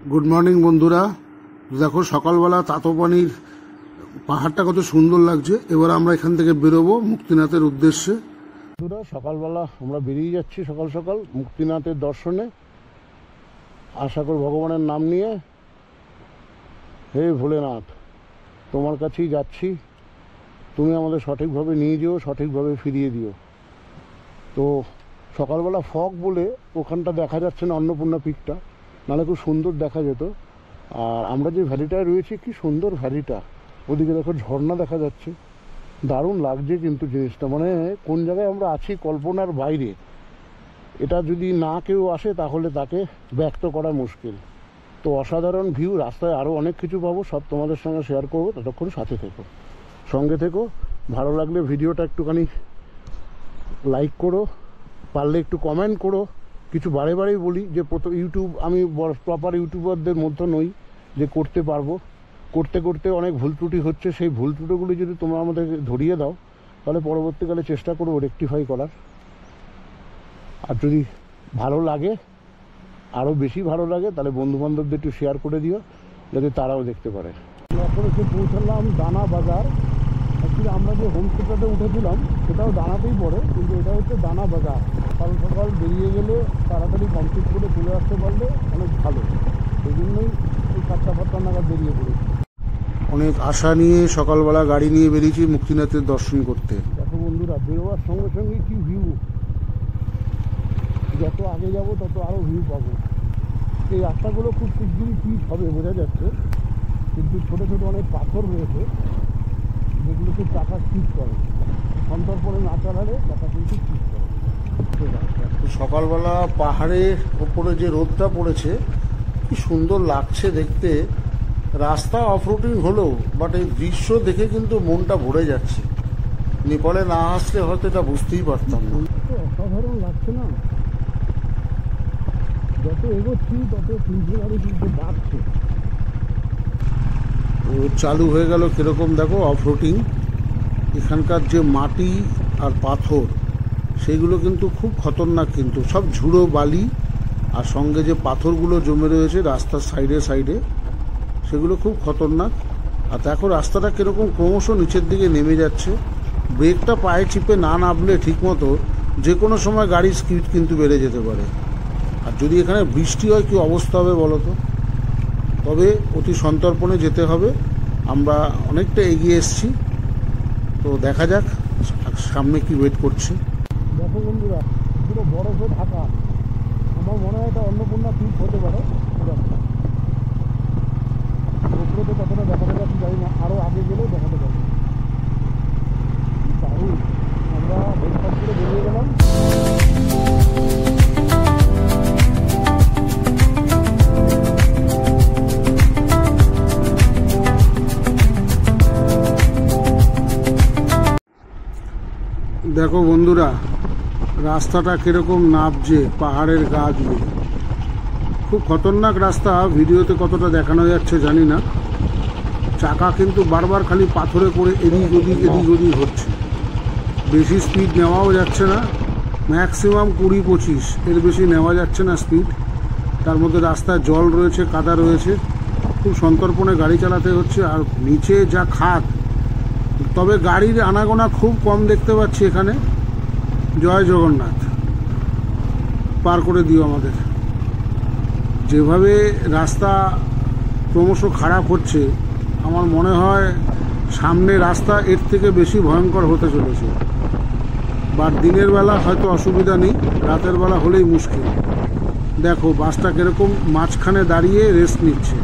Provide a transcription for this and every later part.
Good morning बंधुरा देखो सकालबेला तातोपानीर पाहाड़टा कत सुंदर लागছে। এবার আমরা এখান থেকে বেরোবো মুক্তিনাথের উদ্দেশ্যে। বন্ধুরা সকালবেলা আমরা বেরিয়ে যাচ্ছি সকাল সকাল মুক্তিনাথের দর্শনে। আশা করি ভগবানের নাম নিয়ে, হে ভোলেনাথ তোমার কাছেই যাচ্ছি, তুমি আমাদের সঠিকভাবে নিয়ে যেও, সঠিকভাবে ফিরিয়ে দিও। তো সকালবেলা ফগ বলে ওখানটা দেখা যাচ্ছে না, অন্নপূর্ণা পিকটা, নাহলে খুব সুন্দর দেখা যেত। আর আমরা যে ভ্যালিটায় রয়েছি কি সুন্দর ভ্যালিটা, ওদিকে দেখো ঝর্ণা দেখা যাচ্ছে, দারুণ লাগছে কিন্তু জিনিসটা, মানে কোন জায়গায় আমরা আছি কল্পনার বাইরে। এটা যদি না কেউ আসে তাহলে তাকে ব্যক্ত করা মুশকিল। তো অসাধারণ ভিউ, রাস্তায় আরও অনেক কিছু পাবো, সব তোমাদের সঙ্গে শেয়ার করবো। ততক্ষণ সাথে থেকো, সঙ্গে থেকো। ভালো লাগলে ভিডিওটা একটুখানি লাইক করো, পারলে একটু কমেন্ট করো। কিছু বারে বারেই বলি যে ইউটিউব আমি প্রপার ইউটিউবারদের মধ্যে নই যে করতে পারবো, করতে করতে অনেক ভুল ত্রুটি হচ্ছে। সেই ভুল ত্রুটিগুলি যদি তোমরা আমাদের ধরিয়ে দাও তাহলে পরবর্তীকালে চেষ্টা করবো রেকটিফাই করার। আর যদি ভালো লাগে, আরও বেশি ভালো লাগে, তাহলে বন্ধুবান্ধবদের একটু শেয়ার করে দিও যাতে তারাও দেখতে পারে। এখন এসে পৌঁছালাম দানা বাজার। অ্যাকচুয়ালি আমরা যে হোমস্টেটাতে উঠেছিলাম সেটাও দানাতেই পড়ে, কিন্তু এটা হচ্ছে দানা বাজার। সকাল সকাল বেরিয়ে গেলে তাড়াতাড়ি কমপ্লিট করে চলে আসতে পারলে অনেক ভালো। সেই জন্যই এই 7টা নাগাদ বেরিয়ে পড়েছি। অনেক আশা নিয়ে সকালবেলা গাড়ি নিয়ে বেরিয়েছি মুক্তিনাথের দর্শন করতে। দেখো বন্ধুরা, বেরোবার সঙ্গে সঙ্গে কি ভিউ, যত আগে যাব তত আরও ভিউ পাবো। এই রাস্তাগুলো খুব শিগগিরই পিচ হবে বোঝা যাচ্ছে, কিন্তু ছোটো ছোটো অনেক পাথর রয়েছে যেগুলো খুব টাকা স্পিড করে, সন্তর্পণে না চালালে টাকা কিন্তু স্পিড করে। সকালবেলা পাহাড়ের ওপরে যে রোদটা পড়েছে কি সুন্দর লাগছে দেখতে। রাস্তা অফরোডিং হলেও বাট এই দৃশ্য দেখে কিন্তু মনটা ভরে যাচ্ছে। নেপালে না আসলে হয়তো এটা বুঝতেই পারতাম না। অসাধারণ লাগছে না, যত এগোচ্ছি তত গাড়ি কিন্তু বাড়ছে। চালু হয়ে গেল কিরকম দেখো অফরোডিং। এখানকার যে মাটি আর পাথর সেইগুলো কিন্তু খুব খতরনাক, কিন্তু সব ঝুড়ো বালি আর সঙ্গে যে পাথরগুলো জমে রয়েছে রাস্তার সাইডে সাইডে সেগুলো খুব খতরনাক। আর দেখো রাস্তাটা কীরকম ক্রমশ নিচের দিকে নেমে যাচ্ছে। ব্রেকটা পায়ে চিপে না নামলে ঠিকমতো যে কোনো সময় গাড়ির স্পিড কিন্তু বেড়ে যেতে পারে। আর যদি এখানে বৃষ্টি হয় কী অবস্থা হবে বলো তো। তবে অতি সন্তর্পণে যেতে হবে। আমরা অনেকটা এগিয়ে এসেছি, তো দেখা যাক সামনে কি ওয়েট করছে। দেখো বন্ধুরা, পুরো বরফে ঢাকা। আমার মনে হয় এটা অন্নপূর্ণা পিক হতে পারে। উপরে তো কতটা দেখাতে পারছি জানি না, আরও আগে গেলেও দেখাতে পারবো। দারুণ, আমরা ব্রেকফাস্ট করে বেরিয়ে গেলাম। দেখো বন্ধুরা, রাস্তাটা কিরকম নামছে পাহাড়ের গা দিয়ে, খুব খতরনাক রাস্তা। ভিডিওতে কতটা দেখানো যাচ্ছে জানি না। চাকা কিন্তু বারবার খালি পাথরে পড়ে এদিক ওদিক হচ্ছে। বেশি স্পিড নেওয়াও যাচ্ছে না, ম্যাক্সিমাম 20-25, এর বেশি নেওয়া যাচ্ছে না স্পিড। তার মধ্যে রাস্তায় জল রয়েছে, কাদা রয়েছে, খুব সন্তর্পণে গাড়ি চালাতে হচ্ছে। আর নিচে যা খাদ, তবে গাড়ির আনাগোনা খুব কম দেখতে পাচ্ছি এখানে। জয় জগন্নাথ, পার করে দিও আমাদের। যেভাবে রাস্তা ক্রমশ খারাপ হচ্ছে, আমার মনে হয় সামনে রাস্তা এর থেকে বেশি ভয়ঙ্কর হতে চলেছে। বাট দিনের বেলা হয়তো অসুবিধা নেই, রাতের বেলা হলেই মুশকিল। দেখো বাসটা কীরকম মাঝখানে দাঁড়িয়ে রেস্ট নিচ্ছে,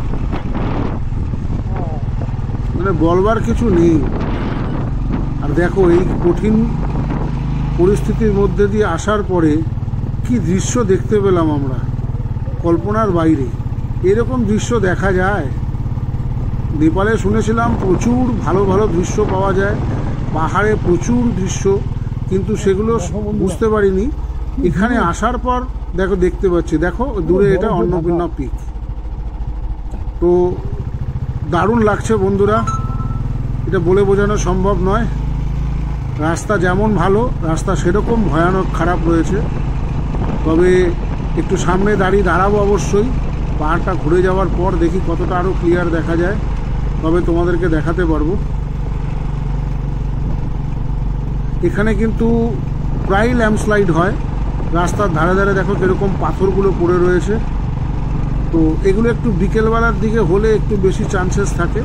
মানে বলবার কিছু নেই। আর দেখো এই কঠিন পরিস্থিতির মধ্যে দিয়ে আসার পরে কি দৃশ্য দেখতে পেলাম আমরা, কল্পনার বাইরে। এরকম দৃশ্য দেখা যায় নেপালে, শুনেছিলাম প্রচুর ভালো ভালো দৃশ্য পাওয়া যায়, পাহাড়ে প্রচুর দৃশ্য, কিন্তু সেগুলো বুঝতে পারিনি। এখানে আসার পর দেখো দেখতে পাচ্ছি, দেখো দূরে এটা অন্নপূর্ণা পিক। তো দারুণ লাগছে বন্ধুরা, এটা বলে বোঝানো সম্ভব নয়। রাস্তা যেমন ভালো, রাস্তা সেরকম ভয়ানক খারাপ রয়েছে। তবে একটু সামনে দাঁড়াবো অবশ্যই, পাহাড়টা ঘুরে যাওয়ার পর দেখি কতটা আরও ক্লিয়ার দেখা যায়, তবে তোমাদেরকে দেখাতে পারবো। এখানে কিন্তু প্রায় ল্যান্ডস্লাইড হয়, রাস্তার ধারে ধারে দেখো কীরকম পাথরগুলো পড়ে রয়েছে। তো এগুলো একটু বিকেলবেলার দিকে হলে একটু বেশি চান্সেস থাকে,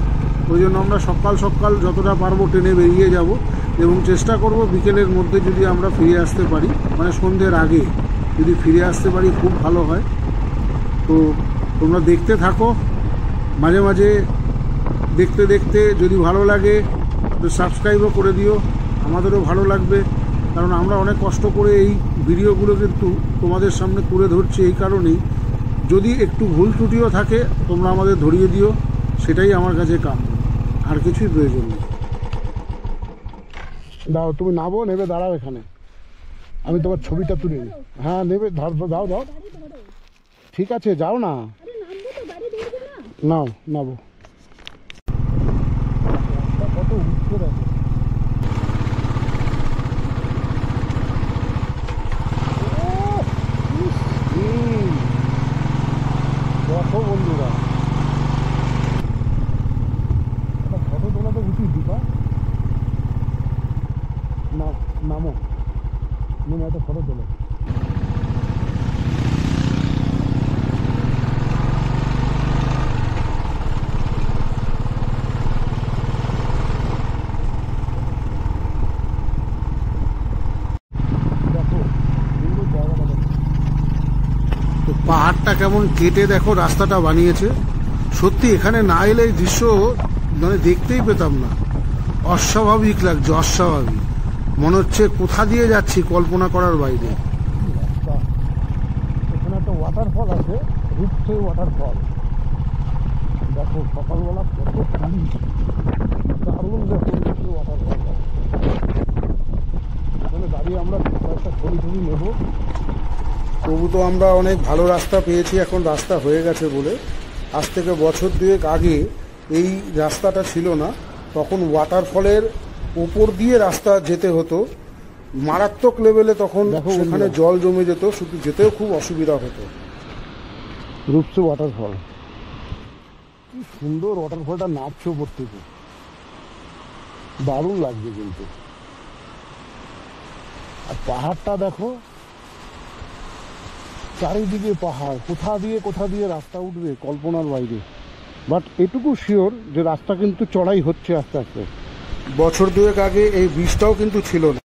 ওই জন্য আমরা সকাল সকাল যতটা পারবো ট্রেনে বেরিয়ে যাব এবং চেষ্টা করব বিকেলের মধ্যে যদি আমরা ফিরে আসতে পারি, মানে সন্ধ্যের আগে যদি ফিরে আসতে পারি খুব ভালো হয়। তো তোমরা দেখতে থাকো, মাঝে মাঝে দেখতে দেখতে যদি ভালো লাগে তো সাবস্ক্রাইবও করে দিও, আমাদেরও ভালো লাগবে। কারণ আমরা অনেক কষ্ট করে এই ভিডিওগুলো কিন্তু তোমাদের সামনে তুলে ধরছি এই কারণেই, যদি একটু ভুল ত্রুটিও থাকে তোমরা আমাদের ধরিয়ে দিও, সেটাই আমার কাছে কাম্য, আর কিছুই প্রয়োজন নেই। দাও, তুমি নামো, নেবে দাঁড়াও এখানে, আমি তোমার ছবিটা তুলে নিই। হ্যাঁ নেবে, দাও দাও, ঠিক আছে যাও না, নাও নাবো। কত উঠছে দেখো, দেখো বন্ধুরা, ফটো তোলা তো উচিত দীপা, নামো নেমে এত ফটো তোলো। পাহাড়টা কেমন কেটে দেখো রাস্তাটা বানিয়েছে, সত্যি এখানে না এলে এই দৃশ্য মানে দেখতেই পেতাম না, অস্বাভাবিক লাগছে, অস্বাভাবিক মনে হচ্ছে কোথা দিয়ে যাচ্ছি কল্পনা করার বাইরে। এখানে একটা ওয়াটারফল আছে, রূপসে ওয়াটারফল, দেখো সকালবেলা কত পানি, দারুণ দেখো রূপসে ওয়াটারফল। এখানে দাঁড়িয়ে আমরা একটা ছবি নেবো। তবু তো আমরা অনেক ভালো রাস্তা পেয়েছি, এখন রাস্তা হয়ে গেছে বলে। আজ থেকে বছর দুয়েক আগে এই রাস্তাটা ছিল না, তখন ওয়াটারফলের উপর দিয়ে রাস্তা যেতে হতো, মারাত্মক লেভেলে তখন সেখানে জল জমে যেত, শুধু যেতেও খুব অসুবিধা হতো। রূপসে ওয়াটারফল, কি সুন্দর ওয়াটারফলটা নাচছে উপর থেকে, দারুণ লাগছে কিন্তু। আর পাহাড়টা দেখো, চারিদিকে পাহাড়, কোথা দিয়ে রাস্তা উঠবে কল্পনার বাইরে। বাট এটুকু শিওর যে রাস্তা কিন্তু চড়াই হচ্ছে আস্তে আস্তে। বছর দুয়েক আগে এই ব্রিজটাও কিন্তু ছিল না।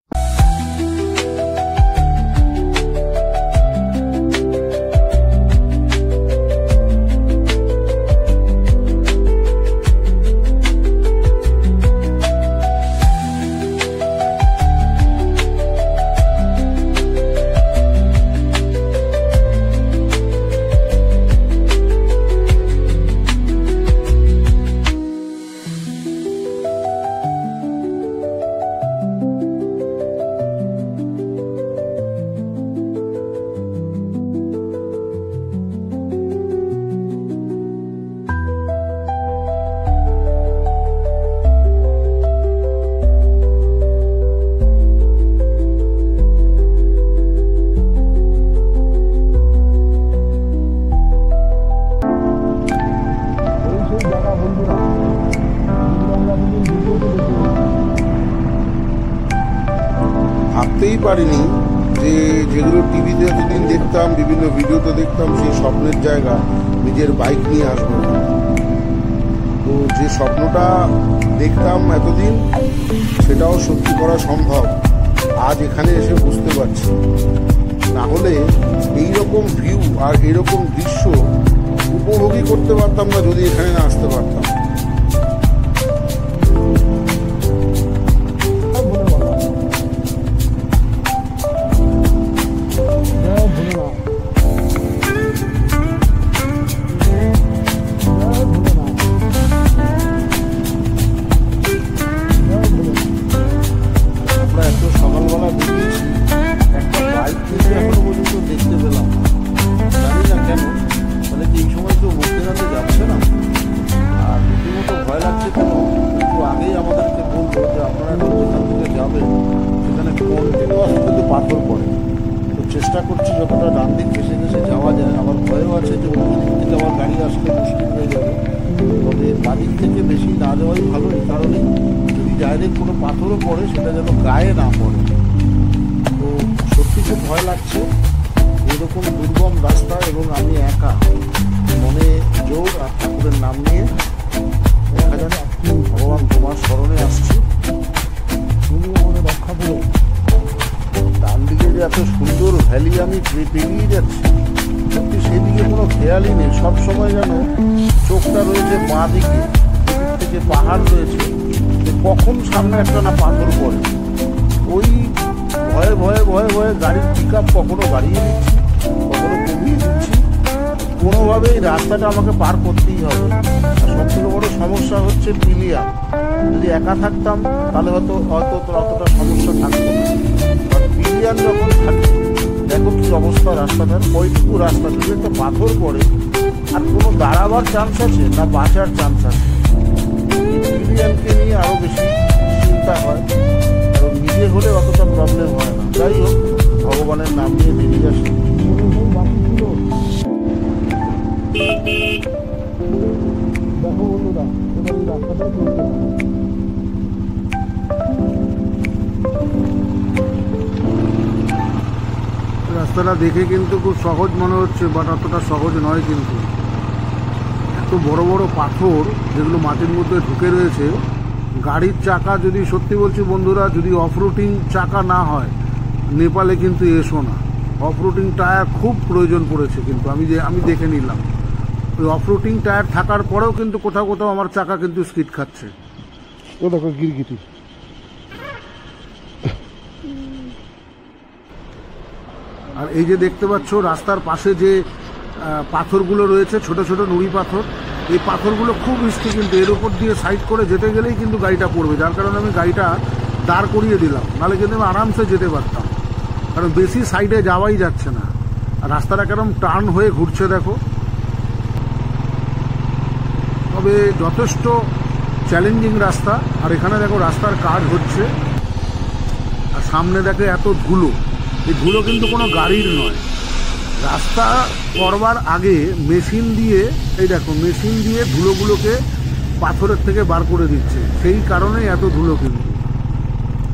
ভাবতেই পারিনি যে যেগুলো টিভিতে এতদিন দেখতাম, বিভিন্ন ভিডিওতে দেখতাম, সেই স্বপ্নের জায়গা নিজের বাইক নিয়ে আসবো। তো যে স্বপ্নটা দেখতাম এতদিন, সেটাও সত্যি করা সম্ভব আজ এখানে এসে বুঝতে পারছি। না হলে এইরকম ভিউ আর এইরকম দৃশ্য উপভোগই করতে পারতাম না যদি এখানে না আসতে পারতাম। দেখতে পেলাম, জানি না কেন, তাহলে কি এই সময় তো মুক্তিনাথে যাচ্ছে না। আর থেকে বেশি না যাওয়াই ভালো, এই কারণে যদি ডাইরেক্ট কোনো পাথরও পড়ে সেটা যেন গায়ে না পড়ে। তো সত্যি খুব ভয় লাগছে এরকম দুর্গম রাস্তা, এবং আমি একা, মনে জোর আর ঠাকুরের নাম নিয়ে দেখা যাবে ভগবান তোমার স্মরণে আসছি, তুমি মনে রক্ষা করো। ডান দিকে যে এত সুন্দর ভ্যালি আমি পেরিয়ে যাচ্ছি, সত্যি সেদিকে কোনো খেয়ালই নেই। সবসময় যেন চোখটা রয়েছে বাঁ দিকে, থেকে পাহাড় রয়েছে, কখন সামনে একটা না পাথর পড়ে। ওই ভয়ে ভয়ে ভয়ে ভয়ে গাড়ির পিক আপ কখনো বাড়িয়ে দিচ্ছি, কখনো কমিয়ে দিচ্ছি, কোনোভাবে এই রাস্তাটা আমাকে পার করতেই হবে। আর সব থেকে বড় সমস্যা হচ্ছে পিলিয়াম। যদি একা থাকতাম তাহলে হয়তো অতটা সমস্যা থাকতো না, আর পিলিয়াম যখন থাকে দেখো কি অবস্থা রাস্তাটার। ওইটুকু রাস্তা যদি একটা পাথর পড়ে আর কোনো দাঁড়াবার চান্স আছে না বাঁচার চান্স আছে। পিলিয়ানকে নিয়ে আরও বেশি চিন্তা হয়, কারণ নিজে হলে অতটা প্রবলেম হয় না। যাই হোক, ভগবানের নাম নিয়ে বেরিয়ে আসি। দেখো বন্ধুরা, এবার এই রাস্তাটাই চলতে হবে। রাস্তাটা দেখে কিন্তু খুব সহজ মনে হচ্ছে, বাট অতটা সহজ নয়। কিন্তু এত বড় বড় পাথর যেগুলো মাটির মধ্যে ঢুকে রয়েছে, গাড়ির চাকা যদি, সত্যি বলছি বন্ধুরা, যদি অফরুটিং চাকা না হয় নেপালে কিন্তু এসো না। অফরুটিং টায়ার খুব প্রয়োজন পড়েছে, কিন্তু আমি দেখে নিলাম ওই অফরুটিং টায়ার থাকার পরেও কিন্তু কোথাও কোথাও আমার চাকা কিন্তু স্কিড খাচ্ছে। ও দেখো গিরগিটি। আর এই যে দেখতে পাচ্ছ রাস্তার পাশে যে পাথরগুলো রয়েছে, ছোট ছোট নুড়ি পাথর, এই পাথরগুলো খুব রিস্কি, কিন্তু এর উপর দিয়ে সাইড করে যেতে গেলেই কিন্তু গাড়িটা পড়বে। যার কারণে আমি গাড়িটা দাঁড় করিয়ে দিলাম, নাহলে কিন্তু আমি আরামসে যেতে পারতাম, কারণ বেশি সাইডে যাওয়াই যাচ্ছে না। আর রাস্তাটা কেরম টার্ন হয়ে ঘুরছে দেখো। তবে যথেষ্ট চ্যালেঞ্জিং রাস্তা। আর এখানে দেখো রাস্তার কাজ হচ্ছে, আর সামনে দেখো এত ধুলো। এই ধুলো কিন্তু কোনো গাড়ির নয়, রাস্তা করবার আগে মেশিন দিয়ে, এই দেখো মেশিন দিয়ে ধুলোগুলোকে পাথরের থেকে বার করে দিচ্ছে, সেই কারণেই এত ধুলো কিন্তু।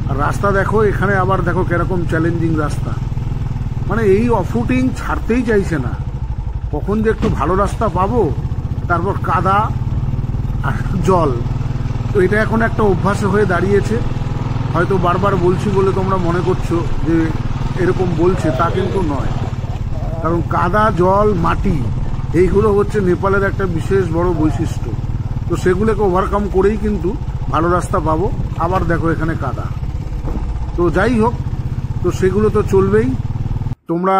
আর রাস্তা দেখো এখানে আবার দেখো কিরকম চ্যালেঞ্জিং রাস্তা, মানে এই অফরুটিং ছাড়তেই চাইছে না। কখন যে একটু ভালো রাস্তা পাবো, তারপর কাদা আর জল। তো এটা এখন একটা অভ্যাস হয়ে দাঁড়িয়েছে। হয়তো বারবার বলছি বলে তোমরা মনে করছো যে এরকম বলছে, তা কিন্তু নয়। কারণ কাদা, জল, মাটি এইগুলো হচ্ছে নেপালের একটা বিশেষ বড় বৈশিষ্ট্য। তো সেগুলোকে ওভারকাম করেই কিন্তু ভালো রাস্তা পাবো। আবার দেখো এখানে কাদা। তো যাই হোক, তো সেগুলো তো চলবেই। তোমরা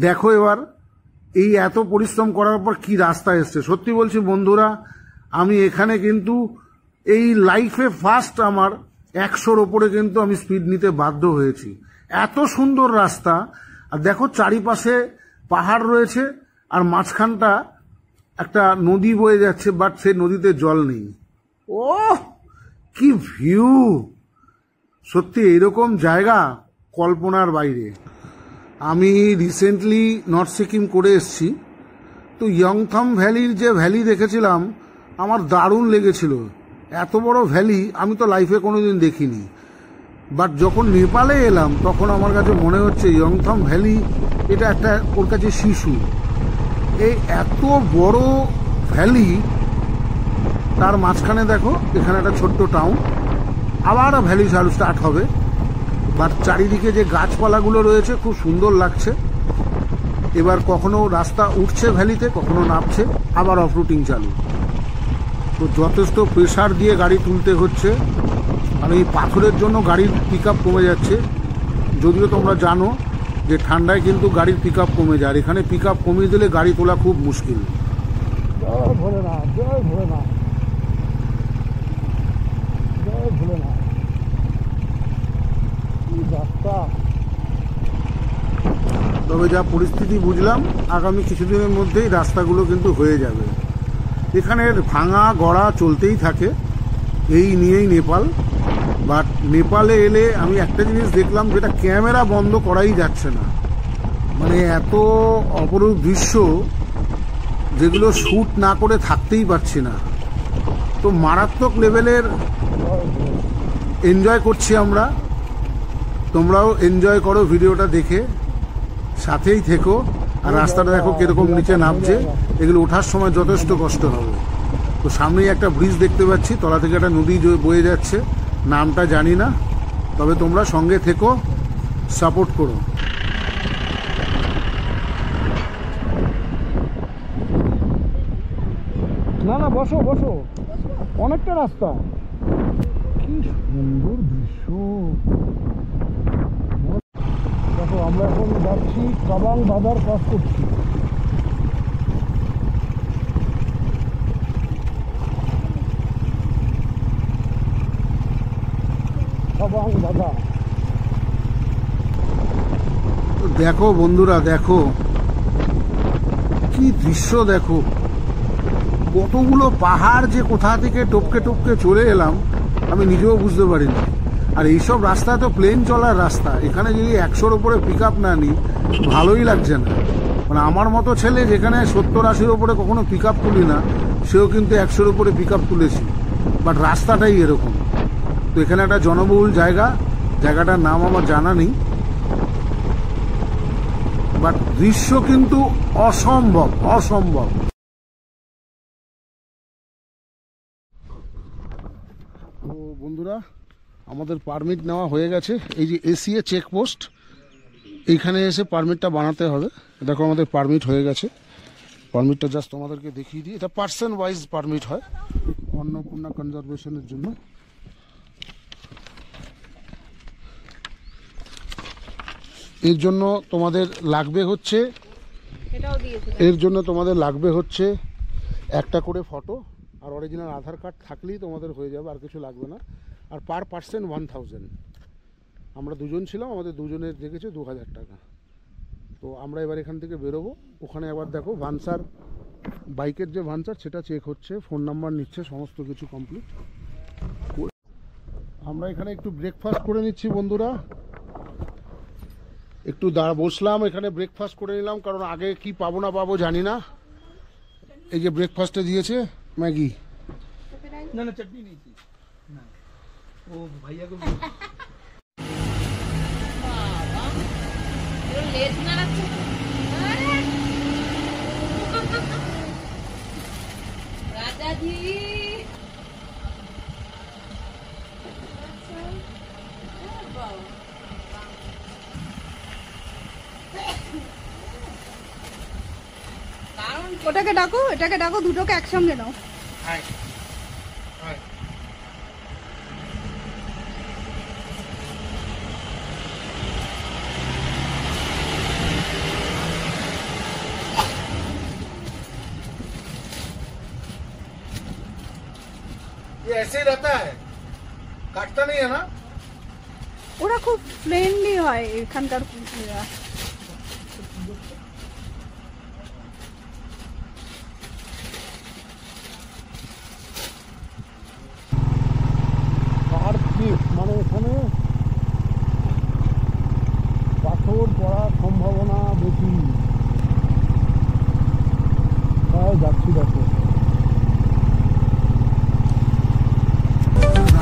দেখো এবার এই এত পরিশ্রম করার পর কি রাস্তা এসছে। সত্যি বলছি বন্ধুরা, আমি এখানে কিন্তু এই লাইফে ফার্স্ট আমার 100-র ওপরে কিন্তু আমি স্পিড নিতে বাধ্য হয়েছি। এত সুন্দর রাস্তা, আর দেখো চারিপাশে পাহাড় রয়েছে, আর মাঝখানটা একটা নদী বয়ে যাচ্ছে, বাট সেই নদীতে জল নেই। ও কি ভিউ! সত্যি এরকম জায়গা কল্পনার বাইরে। আমি রিসেন্টলি নর্থ সিকিম করে এসেছি, তো ইয়ংথাম ভ্যালির যে ভ্যালি দেখেছিলাম আমার দারুণ লেগেছিল। এত বড় ভ্যালি আমি তো লাইফে কোনোদিন দেখিনি। বাট যখন নেপালে এলাম তখন আমার কাছে মনে হচ্ছে ইয়ংথাম ভ্যালি এটা একটা ওর কাছে শিশু। এই এত বড় ভ্যালি, তার মাঝখানে দেখো এখানে একটা ছোট্ট টাউন, আবার ভ্যালি চালু স্টার্ট হবে। বাট চারিদিকে যে গাছপালাগুলো রয়েছে খুব সুন্দর লাগছে। এবার কখনো রাস্তা উঠছে ভ্যালিতে, কখনো নামছে, আবার অফরুটিং চালু। তো যথেষ্ট প্রেসার দিয়ে গাড়ি তুলতে হচ্ছে, আর এই পাথরের জন্য গাড়ির পিক আপ কমে যাচ্ছে। যদিও তোমরা জানো যে ঠান্ডায় কিন্তু গাড়ির পিক আপ কমে যায়, আর এখানে পিক আপ কমিয়ে দিলে গাড়ি তোলা খুব মুশকিল। জয় ভোলেনাথ, জয় ভোলেনাথ, জয় ভোলেনাথ। রাস্তা, তবে যা পরিস্থিতি বুঝলাম আগামী কিছুদিনের মধ্যেই রাস্তাগুলো কিন্তু হয়ে যাবে। এখানের ভাঙা গড়া চলতেই থাকে, এই নিয়েই নেপাল। বাট নেপালে এলে আমি একটা জিনিস দেখলাম, যেটা ক্যামেরা বন্ধ করাই যাচ্ছে না। মানে এত অপরূপ দৃশ্য যেগুলো শ্যুট না করে থাকতেই পারছি না। তো মারাত্মক লেভেলের এনজয় করছি আমরা। তোমরাও এনজয় করো ভিডিওটা দেখে, সাথেই থেকো। আর রাস্তাটা দেখো কিরকম নিচে নামছে, এগুলো ওঠার সময় যথেষ্ট কষ্ট হবে। তো সামনেই একটা ব্রিজ দেখতে পাচ্ছি, তলা থেকে একটা নদী বয়ে যাচ্ছে, নামটা জানি না, তবে তোমরা সঙ্গে থেকো, সাপোর্ট করো। না না, বসো বসো, অনেকটা রাস্তা। কি সুন্দর দৃশ্য দেখো। আমরা এখন যাচ্ছি কাবাং বাজার ক্রস করছি। কাবাং বাজার দেখো বন্ধুরা, দেখো কি দৃশ্য দেখো। কতগুলো পাহাড় যে কোথা থেকে টপকে টপকে চলে এলাম আমি নিজেও বুঝতে পারিনি। আর এইসব রাস্তা তো প্লেন চলার রাস্তা, এখানে যদি 100-র উপরে পিক আপ না নিই ভালোই লাগছে না। মানে আমার মতো ছেলে যেখানে 70-80-র উপরে কখনো পিক আপ তুলি না, সেও কিন্তু 100-র উপরে পিক আপ তুলেছি, বাট রাস্তাটাই এরকম। তো এখানে একটা জনবহুল জায়গা, জায়গাটার নাম আমার জানা নেই, বাট দৃশ্য কিন্তু অসম্ভব অসম্ভব। তো বন্ধুরা, আমাদের পারমিট নেওয়া হয়ে গেছে। এই যে এসিএ চেকপোস্ট, এইখানে এসে পারমিটটা বানাতে হবে। দেখো আমাদের পারমিট হয়ে গেছে। পারমিটটা জাস্ট তোমাদেরকে দেখিয়ে দিই। এটা পার্সন ওয়াইজ পারমিট হয় অন্নপূর্ণা কনজারভেশনের জন্য। এর জন্য তোমাদের লাগবে হচ্ছে একটা করে ফটো আর অরিজিনাল আধার কার্ড থাকলেই তোমাদের হয়ে যাবে, আর কিছু লাগবে না। আর পার পার্সন 1000। আমরা দুজন ছিলাম, আমাদের দুজনের দেখেছে 2000 টাকা। তো আমরা এবার এখান থেকে বেরোবো। ওখানে আবার দেখো ভানসার, বাইকের যে ভানসার সেটা চেক হচ্ছে, ফোন নাম্বার নিচ্ছে, সমস্ত কিছু কমপ্লিট। আমরা এখানে একটু ব্রেকফাস্ট করে নিচ্ছি বন্ধুরা। একটু বসলাম এখানে, ব্রেকফাস্ট করে নিলাম, কারণ আগে কি পাবো না পাবো জানি না। এই যে ব্রেকফাস্টে দিয়েছে ম্যাগি, না না চাটনি नहीं थी ना, वो भैया को लेट ना रखो राजा जी। ওটাকে ডাকো, এটাকে ডাকো, দুটোকে একসঙ্গে নাও। ये ऐसे ही रहता है, काटता नहीं है ना। ওরা খুব ফ্রেন্ডলি হয় এখানকার কুকুররা। মানে এখানে পাথর পড়ার সম্ভাবনা বেশি। তাই যাচ্ছি দেখো।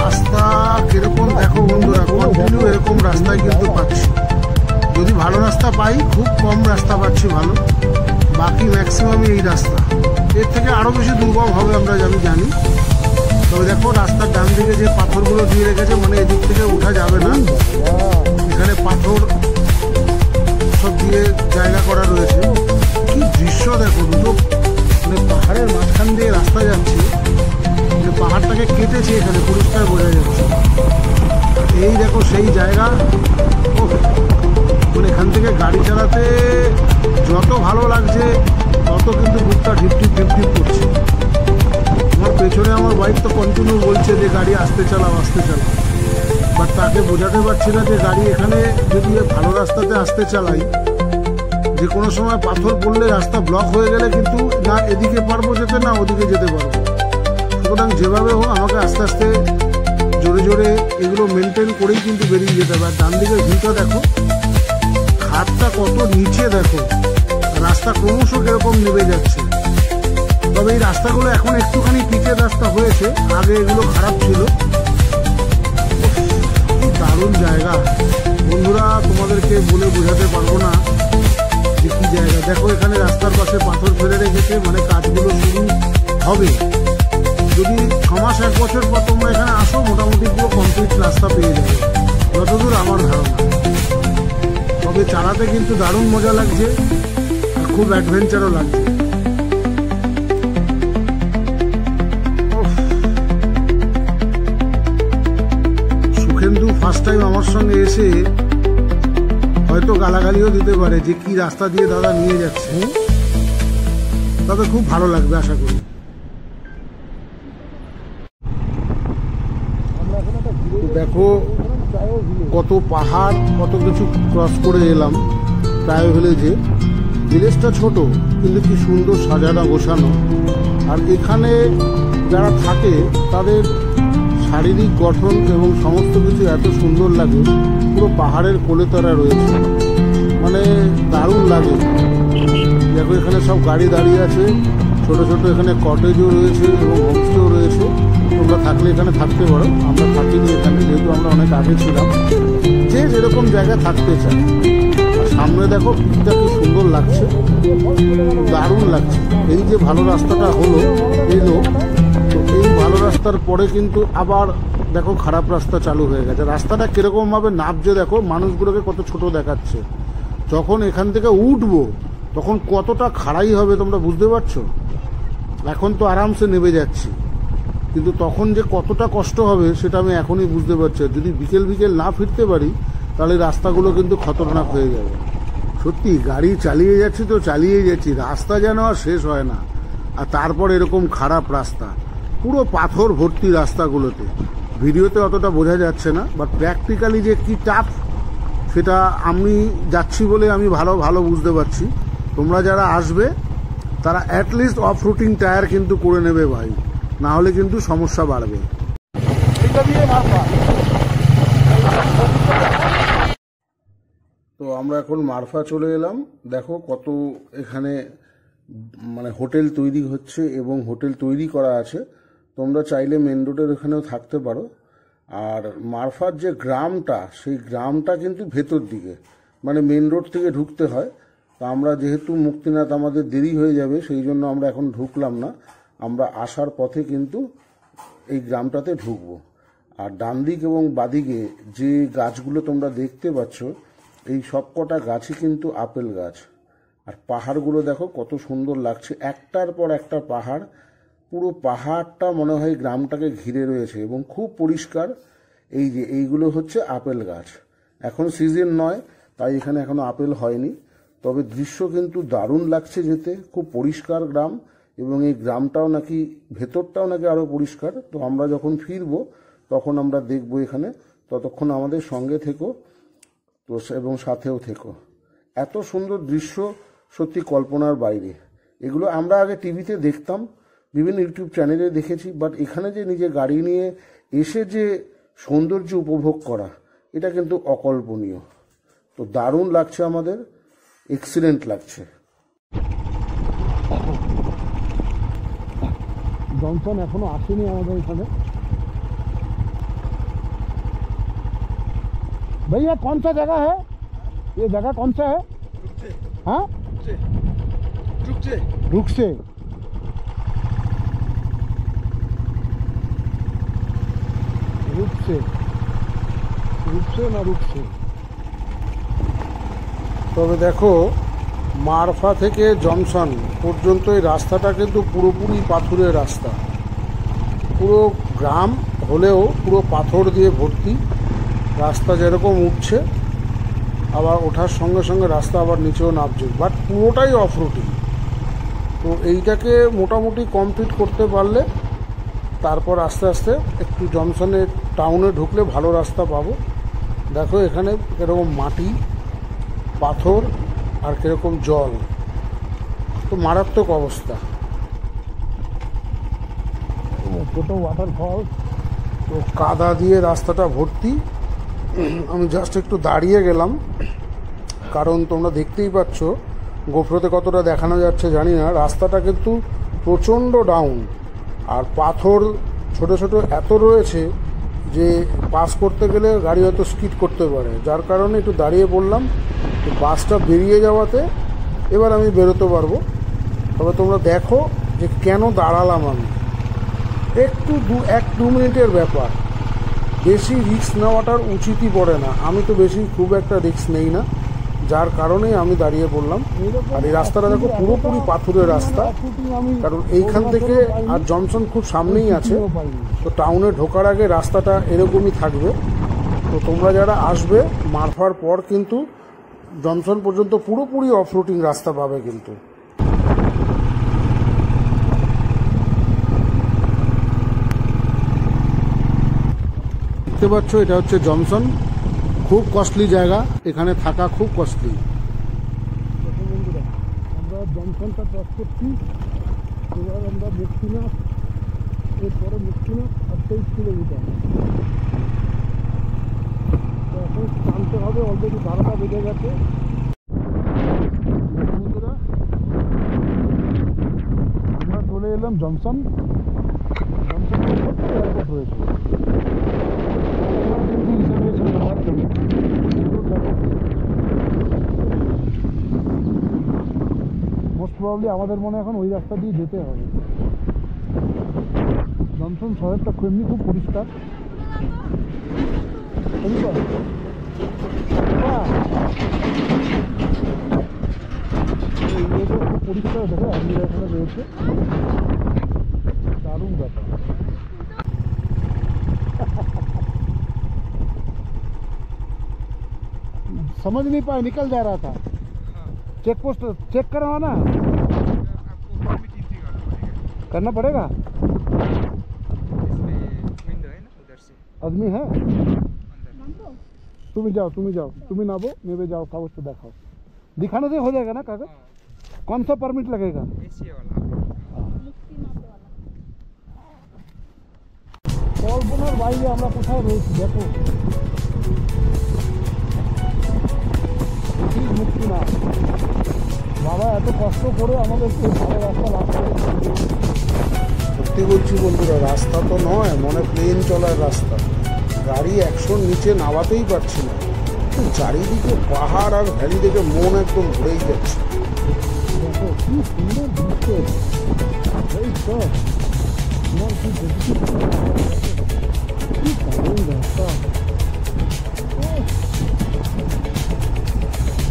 রাস্তা কিরকম দেখো বন্ধুরা, কন্টিনিউ এরকম রাস্তায় কিন্তু পাচ্ছি। যদি ভালো রাস্তা পাই, খুব কম রাস্তা পাচ্ছি ভালো, বাকি ম্যাক্সিমামই এই রাস্তা। এর থেকে আরো বেশি দুর্গম হবে আমরা জানি। তবে দেখো রাস্তার ডান দিকে যে পাথরগুলো দিয়ে রেখেছে, মানে এদিক থেকে উঠা যাবে না, এখানে পাথর সব দিয়ে জায়গা করা রয়েছে। কি দৃশ্য দেখো, দুটো মানে পাহাড়ের মাঝখান দিয়ে রাস্তা যাচ্ছে, যে পাহাড়টাকে কেটেছে এখানে পরিষ্কার বোঝা যাচ্ছে। এই দেখো সেই জায়গা, মানে এখান থেকে গাড়ি চালাতে যত ভালো লাগছে তত কিন্তু বুকটা ঢিপ ঢিপ করছে। আমার পেছনে আমার বাইক তো কন্টিনিউ বলছে যে গাড়ি আসতে চালাও, বাট তাকে বোঝাতে পারছি না যে গাড়ি এখানে যদি ভালো রাস্তাতে আসতে চালাই, যে কোনো সময় পাথর পড়লে রাস্তা ব্লক হয়ে গেলে কিন্তু না এদিকে পারবো যেতে, না ওদিকে যেতে পারবো। সুতরাং যেভাবে হোক আমাকে আস্তে আস্তে জোরে জোরে এগুলো মেনটেন করেই কিন্তু বেরিয়ে যেতে হবে। আর ডান দিকের ভিউটা দেখো, খাতটা কত নিচে দেখো, রাস্তা ক্রমশ কিরকম নেমে যাচ্ছে। তবে এই রাস্তাগুলো এখন একটুখানি পিচের রাস্তা হয়েছে, আগে এগুলো খারাপ ছিল। কি দারুণ জায়গা বন্ধুরা, তোমাদেরকে বলে বোঝাতে পারবো না যে কি জায়গা। দেখো এখানে রাস্তার পাশে পাথর ফেলে রেখেছে, মানে কাজগুলো শুরু হবে। যদি 6 মাস 1 বছর পর তোমরা এখানে আসো, মোটামুটি পুরো কমপ্লিট রাস্তা পেয়ে যাবে, যতদূর আমার ধারণা। তবে চালাতে কিন্তু দারুণ মজা লাগছে আর খুব অ্যাডভেঞ্চারও লাগছে। সুখেন্দু ফার্স্ট টাইম আমার সঙ্গে এসে হয়তো গালাগালিও দিতে পারে যে কি রাস্তা দিয়ে দাদা নিয়ে যাচ্ছে, তবে খুব ভালো লাগবে আশা করি। দেখো কত পাহাড়, কত কিছু ক্রস করে এলাম প্রায় ভিলেজে। ভিলেজটা ছোট কিন্তু কি সুন্দর সাজানো গোছানো। আর এখানে যারা থাকে তাদের শারীরিক গঠন এবং সমস্ত কিছু এত সুন্দর লাগে, পুরো পাহাড়ের কোলে তারা রয়েছে, মানে দারুণ লাগে। দেখো এখানে সব গাড়ি দাঁড়িয়ে আছে, ছোট ছোট এখানে কটেজও রয়েছে এবং হোমস্টেও রয়েছে। তোমরা থাকলে এখানে থাকতে পারো, আমরা থাকিনি এখানে, যেহেতু আমরা অনেক আগে ছিলাম। যে যেরকম জায়গায় থাকতে চায়। আর সামনে দেখো পিকটা কি সুন্দর লাগছে, দারুণ লাগছে। এই যে ভালো রাস্তাটা এলো, তো এই ভালো রাস্তার পরে কিন্তু আবার দেখো খারাপ রাস্তা চালু হয়ে গেছে। রাস্তাটা কিরকম ভাবে নামছে দেখো, মানুষগুলোকে কত ছোট দেখাচ্ছে। যখন এখান থেকে উঠবো তখন কতটা খাড়াই হবে তোমরা বুঝতে পারছো। এখন তো আরামসে নেমে যাচ্ছি, কিন্তু তখন যে কতটা কষ্ট হবে সেটা আমি এখনই বুঝতে পারছি। যদি বিকেল না ফিরতে পারি তাহলে রাস্তাগুলো কিন্তু খতরনাক হয়ে যাবে। সত্যি গাড়ি চালিয়ে যাচ্ছি তো চালিয়ে যাচ্ছি, রাস্তা যেন আর শেষ হয় না। আর তারপর এরকম খারাপ রাস্তা, পুরো পাথর ভর্তি রাস্তাগুলোতে। ভিডিওতে অতটা বোঝা যাচ্ছে না, বাট প্র্যাকটিক্যালি যে কি টাফ সেটা আমি যাচ্ছি বলে আমি ভালো বুঝতে পারছি। তোমরা যারা আসবে তারা অ্যাটলিস্ট অফ রুটিং টায়ার কিন্তু করে নেবে ভাই, না হলে কিন্তু সমস্যা বাড়বে। তো আমরা এখন মারফা চলে এলাম। দেখো কত এখানে মানে হোটেল তৈরি হচ্ছে এবং হোটেল তৈরি করা আছে। তোমরা চাইলে মেন রোডের এখানেও থাকতে পারো। আর মারফার যে গ্রামটা, সেই গ্রামটা কিন্তু ভেতর দিকে, মানে মেন রোড থেকে ঢুকতে হয়। তো আমরা যেহেতু মুক্তিনাথ আমাদের দেরি হয়ে যাবে, সেই জন্য আমরা এখন ঢুকলাম না। আমরা আসার পথে কিন্তু এই গ্রামটাতে ঢুকবো। আর ডান দিক এবং বাদিকে যে গাছগুলো তোমরা দেখতে পাচ্ছ, এই সবকটা গাছই কিন্তু আপেল গাছ। আর পাহাড়গুলো দেখো কত সুন্দর লাগছে, একটার পর একটা পাহাড়। পুরো পাহাড়টা মনে হয় গ্রামটাকে ঘিরে রয়েছে এবং খুব পরিষ্কার। এই যে এইগুলো হচ্ছে আপেল গাছ। এখন সিজন নয়, তাই এখানে এখনো আপেল হয়নি। তবে দৃশ্য কিন্তু দারুণ লাগছে যেতে, খুব পরিষ্কার গ্রাম। এবং এই গ্রামটাও নাকি ভেতরটাও নাকি আরও পরিষ্কার। তো আমরা যখন ফিরবো তখন আমরা দেখবো এখানে। ততক্ষণ আমাদের সঙ্গে থেকো তো এবং সাথেও থেকো। এত সুন্দর দৃশ্য সত্যি কল্পনার বাইরে। এগুলো আমরা আগে টিভিতে দেখতাম, বিভিন্ন ইউটিউব চ্যানেলে দেখেছি, বাট এখানে যে নিজে গাড়ি নিয়ে এসে যে সৌন্দর্য উপভোগ করা, এটা কিন্তু অকল্পনীয়। তো দারুণ লাগছে আমাদের, এক্সিলেন্ট লাগছে। জনসন এখনো আসেনি আমাদের এখানে। भैया कौन सा जगह है, ये जगह कौन सा है? हाँ रुक से না রুকছে। তবে দেখো মারফা থেকে জংশন পর্যন্ত এই রাস্তাটা কিন্তু পুরোপুরি পাথুরের রাস্তা। পুরো গ্রাম হলেও পুরো পাথর দিয়ে ভর্তি। রাস্তা যেরকম উঠছে আবার ওঠার সঙ্গে সঙ্গে রাস্তা আবার নিচেও নামছে, বাট পুরোটাই অফ রুটিং। তো এইটাকে মোটামুটি কমপ্লিট করতে পারলে তারপর আস্তে আস্তে একটু জংশনের টাউনে ঢুকলে ভালো রাস্তা পাবো। দেখো এখানে কীরকম মাটি, পাথর আর কীরকম জল, তো মারাত্মক অবস্থা। ছোটো ওয়াটারফল, তো কাদা দিয়ে রাস্তাটা ভর্তি। আমি জাস্ট একটু দাঁড়িয়ে গেলাম, কারণ তোমরা দেখতেই পাচ্ছ গোপ্রোতে কতটা দেখানো যাচ্ছে জানি না, রাস্তাটা কিন্তু প্রচণ্ড ডাউন, আর পাথর ছোট ছোট এত রয়েছে যে পাস করতে গেলে গাড়ি হয়তো স্কিড করতে পারে, যার কারণে একটু দাঁড়িয়ে পড়লাম। বাসটা বেরিয়ে যাওয়াতে এবার আমি বেরোতে পারবো। তবে তোমরা দেখো যে কেন দাঁড়ালাম আমি, একটু 1-2 মিনিটের ব্যাপার, বেশি রিস্ক নেওয়াটার উচিতই পড়ে না। আমি তো বেশি খুব একটা রিস্ক নেই না, যার কারণেই আমি দাঁড়িয়ে পড়লাম। আর এই রাস্তাটা দেখো পুরোপুরি পাথুরের রাস্তা, কারণ এইখান থেকে আর জনসন খুব সামনেই আছে। তো টাউনে ঢোকার আগে রাস্তাটা এরকমই থাকবে। তো তোমরা যারা আসবে মারফার পর কিন্তু জনসন পর্যন্ত পুরোপুরি অফ রুটিং রাস্তা পাবে। কিন্তু দেখতে পাচ্ছ এটা হচ্ছে জনসন, খুব কস্টলি জায়গা, এখানে থাকা খুব কস্টলি। আমরা জনসনটা ক্রস করছি, এবার আমরা মুক্তিনাথ, এরপরে মুক্তিনাথ 28 কিলোমিটার। এখন টানতে হবে, অলরেডি 12টা বেজে গেছে। বন্ধুরা আমরা চলে এলাম জনসন। জনসন এয়ারপোর্ট রয়েছে, মোস্ট প্রবাবলি আমাদের মনে এখন ওই রাস্তা দিয়ে যেতে হবে। জনসন শহরটা এমনি খুব পরিষ্কার, খুব পরিষ্কার। দেখো আর্মিরা এখানে রয়েছে, দারুণ ব্যাপার। समझ नहीं पाया, निकल जा रहा था। चेक पोस्ट चेक करवाना करना पड़ेगा। आदमी है, तुम जाओ तुम नाबो, मेरे जाओ, कागज तो दिखाओ, दिखाने से हो जाएगा ना कागज। कौन सा परमिट लगेगा? कल्पनार বাইরে আমরা কোথায় রয়েছি দেখো, মুক্তিনাথ। বাবা এত কষ্ট করে আমাদেরকে ভালো রাস্তা লাভ করে। সত্যি বলছি বন্ধুরা, রাস্তা তো নয়, মনে প্লেন চলার রাস্তা। গাড়ি 100-র নিচে নামাতেই পারছি না। চারিদিকে পাহাড় আর ভ্যালি দেখে মন একদম ভরেই যাচ্ছে। দেখো কি সুন্দর দৃশ্য, এই তো তোমার কি দারুণ রাস্তা।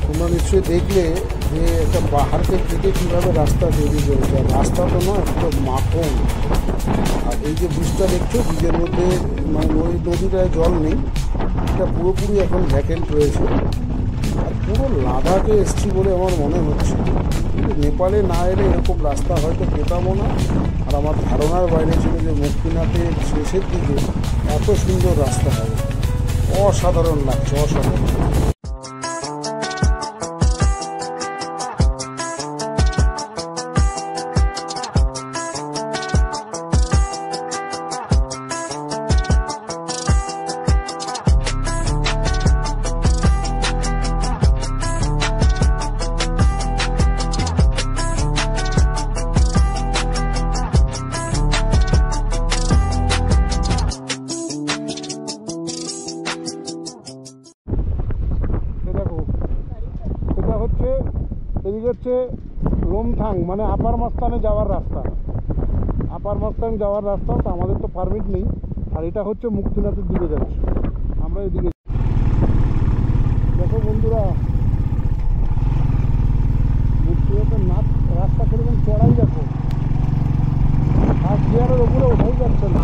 তোমরা নিশ্চয়ই দেখলে যে একটা পাহাড়কে কেটে কীভাবে রাস্তা তৈরি করেছে। আর রাস্তা তো নয়, পুরো মাখন। আর এই যে ব্রিজটা দেখছো, ব্রিজের মধ্যে মানে ওই নদীটায় জল নেই, এটা পুরোপুরি এখন ভ্যাকেন্ট রয়েছে। আর পুরো লাদাখে এসছি বলে আমার মনে হচ্ছে, কিন্তু নেপালে না এলে এরকম রাস্তা হয়তো পেতামও না। আর আমার ধারণার বাইরে ছিল যে মুক্তিনাথের শেষের দিকে এত সুন্দর রাস্তা হবে। অসাধারণ লাগছে, অসাধারণ। এদিকে হচ্ছে লোমথাং, মানে আপার মাস্তানে যাওয়ার রাস্তা। আপার মাস্তান যাওয়ার রাস্তা, তো আমাদের তো পারমিট নেই। আর এটা হচ্ছে মুক্তিনাথের দিকে যাচ্ছে, আমরা এদিকে। দেখো বন্ধুরা, মুক্তিনাথের নাচ রাস্তা কিরকম চড়াই, দেখো ফার্স্ট গিয়ারের ওপরে ওঠাই যাচ্ছে না।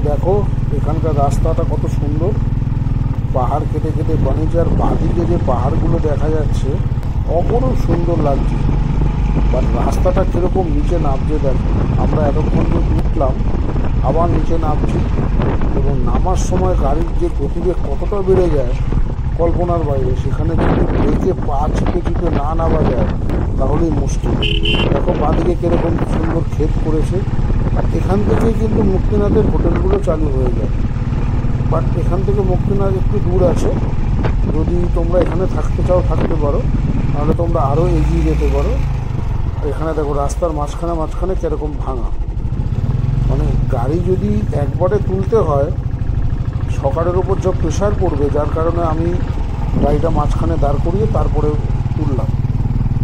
দেখো এখানকার রাস্তাটা কত সুন্দর, পাহাড় কেটে কেটে বানিয়েছে। আর বাঁদিকে যে পাহাড়গুলো দেখা যাচ্ছে অপরূপ সুন্দর লাগছে। বাট রাস্তাটা কীরকম নিচে নামছে দেখো। আমরা এতক্ষণ যে উঠলাম আবার নিচে নামছি, এবং নামার সময় গাড়ির যে গতিবেগ কতটা বেড়ে যায় কল্পনার বাইরে। সেখানে যদি ব্রেকে পা চিপে চিপে না নামা যায় তাহলেই মুশকিল। দেখো বাঁদিকে কীরকম সুন্দর ক্ষেত করেছে। আর এখান থেকেই কিন্তু মুক্তিনাথের হোটেলগুলো চালু হয়ে যায়। বাট এখান থেকে মুক্তিনাথ একটু দূর আছে, যদি তোমরা এখানে থাকতে চাও থাকতে পারো, তাহলে তোমরা আরও এগিয়ে যেতে পারো। এখানে দেখো রাস্তার মাঝখানে কীরকম ভাঙা, মানে গাড়ি যদি একবারে তুলতে হয় সকালের ওপর যা প্রেশার পড়বে, যার কারণে আমি গাড়িটা মাঝখানে দাঁড় করিয়ে তারপরে তুললাম।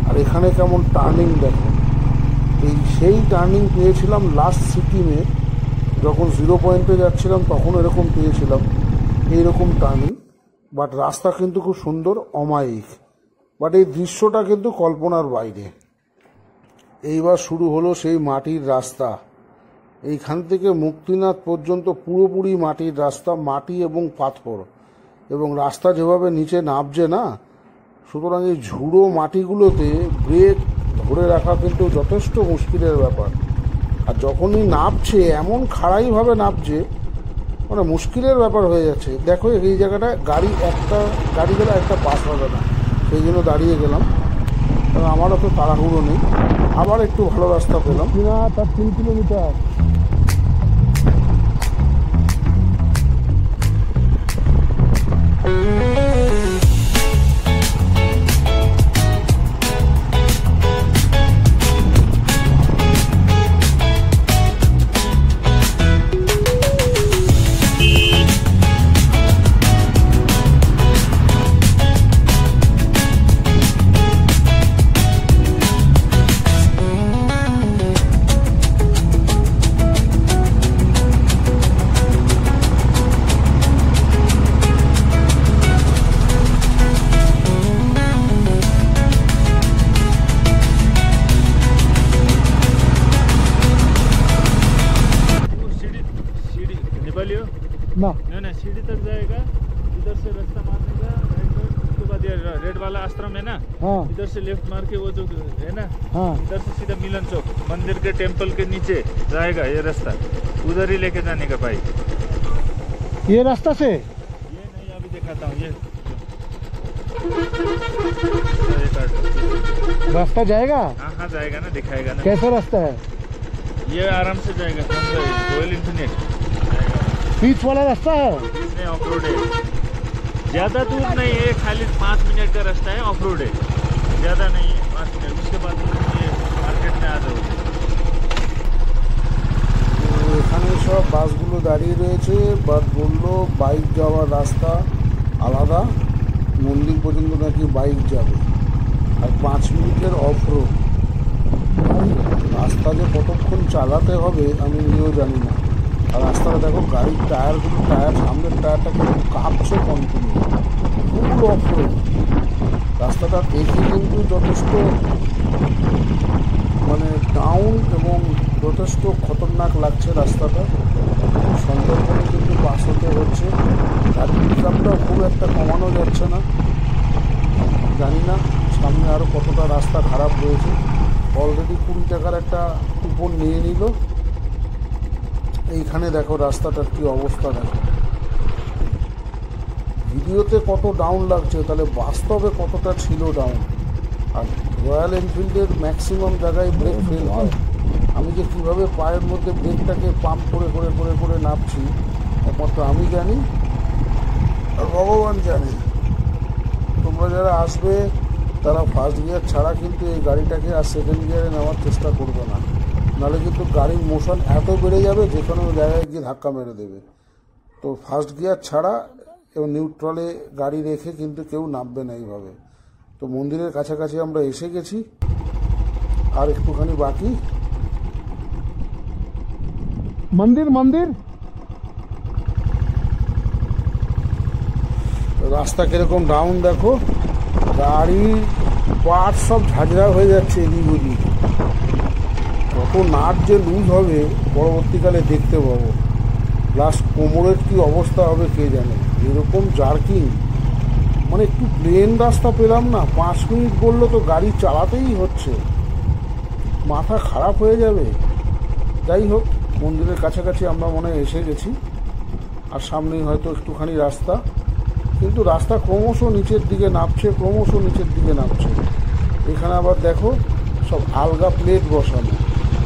আর এখানে কেমন টার্নিং দেখো, সেই টার্নিং পেয়েছিলাম লাস্ট সিকিমে যখন 0 পয়েন্টে যাচ্ছিলাম, তখন এরকম পেয়েছিলাম এইরকম টার্নিং। বাট রাস্তা কিন্তু খুব সুন্দর, অমায়িক। বাট এই দৃশ্যটা কিন্তু কল্পনার বাইরে। এইবার শুরু হলো সেই মাটির রাস্তা। এইখান থেকে মুক্তিনাথ পর্যন্ত পুরোপুরি মাটির রাস্তা, মাটি এবং পাথর, এবং রাস্তা যেভাবে নিচে নামছে না, সুতরাং এই ঝুড়ো মাটিগুলোতে ব্রেক ধরে রাখা কিন্তু যথেষ্ট মুশকিলের ব্যাপার। আর যখনই নামছে এমন খাড়াইভাবে নামছে, মানে মুশকিলের ব্যাপার হয়ে যাচ্ছে। দেখো এই জায়গাটা একটা গাড়ি গেলে একটা পাস হবে না, সেই জন্য দাঁড়িয়ে গেলাম। কারণ আমারও তো তাড়াহুড়ো নেই, আবার একটু ভালো রাস্তা পেলাম। না, তার 3 কিলোমিটার। ना ना सीढ़ी तक जाएगा, इधर से रास्ता मारने का उसके बाद ये रेड वाला आश्रम है ना, हाँ। इधर से लेफ्ट मार के वो जो है ना, हाँ। इधर से सीधा मिलन चौक मंदिर के टेम्पल के नीचे जाएगा ये रास्ता, उधर ही लेके जाने का भाई। ये रास्ता से ये नहीं, अभी दिखाता हूँ। ये रास्ता जाएगा, हाँ जाएगा ना, दिखाएगा ना। कैसा रास्ता है ये? आराम से जाएगा, रॉयल इन्फिनिट बीच वाला रास्ता है। इसमें ऑफ रोड है, ज़्यादा दूर नहीं है, खाली 5 मिनट का रास्ता है। ऑफ रोड है, ज़्यादा नहीं है, 5 मिनट। उसके बाद ये मार्केट में आ जाओ। তো এখানে সব বাসগুলো দাঁড়িয়ে রয়েছে, বাট বললো বাইক যাওয়ার রাস্তা আলাদা, মন্দির পর্যন্ত নাকি বাইক যাবে, আর 5 মিনিটের অফ রোড। রাস্তা যে কতক্ষণ চালাতে হবে আমি নিজেও জানি না। আর রাস্তাটা দেখো, গাড়ির সামনের টায়ারটা কিন্তু কাঁপছে কন্টিনিউ, ফুল অফ রোড। রাস্তাটা দেখে কিন্তু যথেষ্ট মানে ডাউন এবং যথেষ্ট খতরনাক লাগছে রাস্তাটা। সুন্দরবনে কিন্তু পাস হতে হচ্ছে, আর পিকআপটাও খুব একটা কমানো যাচ্ছে না। জানি না সামনে আরও কতটা রাস্তা খারাপ রয়েছে। অলরেডি 20 টাকার একটা কুপন নিয়ে নিল। এইখানে দেখো রাস্তাটার কি অবস্থা দেখো। ভিডিওতে কত ডাউন লাগছে, তাহলে বাস্তবে কতটা ছিল ডাউন। আর রয়্যাল এনফিল্ডের ম্যাক্সিমাম জায়গায় ব্রেক ফেল হয়। আমি যে কীভাবে পায়ের মধ্যে ব্রেকটাকে পাম্প করে করে করে করে নামছি একমাত্র আমি জানি আর ভগবান জানে। তোমরা যারা আসবে তারা ফার্স্ট গিয়ার ছাড়া কিন্তু এই গাড়িটাকে আর সেকেন্ড গিয়ারে নেওয়ার চেষ্টা করবে না, নাহলে কিন্তু গাড়ির মোশন এত বেড়ে যাবে যে কোনো জায়গায় গিয়ে ধাক্কা মেরে দেবে। তো ফার্স্ট গিয়ার ছাড়া এবং নিউট্রালে গাড়ি রেখে কিন্তু কেউ নামবে না এইভাবে। তো মন্দিরের কাছাকাছি আমরা এসে গেছি, আর একটুখানি বাকি। মন্দির রাস্তা কিরকম ডাউন দেখো, গাড়ির পার্ট সব ঝাঁঝরা হয়ে যাচ্ছে এদিক ওদিক। কত নাট যে লুজ হবে পরবর্তীকালে দেখতে পাবো। প্লাস কোমরের কি অবস্থা হবে কে জানে। এরকম জার্কিং, মানে একটু প্লেন রাস্তা পেলাম না, 5 মিনিট বললো তো গাড়ি চালাতেই হচ্ছে, মাথা খারাপ হয়ে যাবে। যাই হোক, মন্দিরের কাছাকাছি আমরা মনে হয় এসে গেছি, আর সামনেই হয়তো একটুখানি রাস্তা, কিন্তু রাস্তা ক্রমশ নিচের দিকে নামছে, ক্রমশ নিচের দিকে নামছে। এখানে আবার দেখো সব আলগা প্লেট বসানো,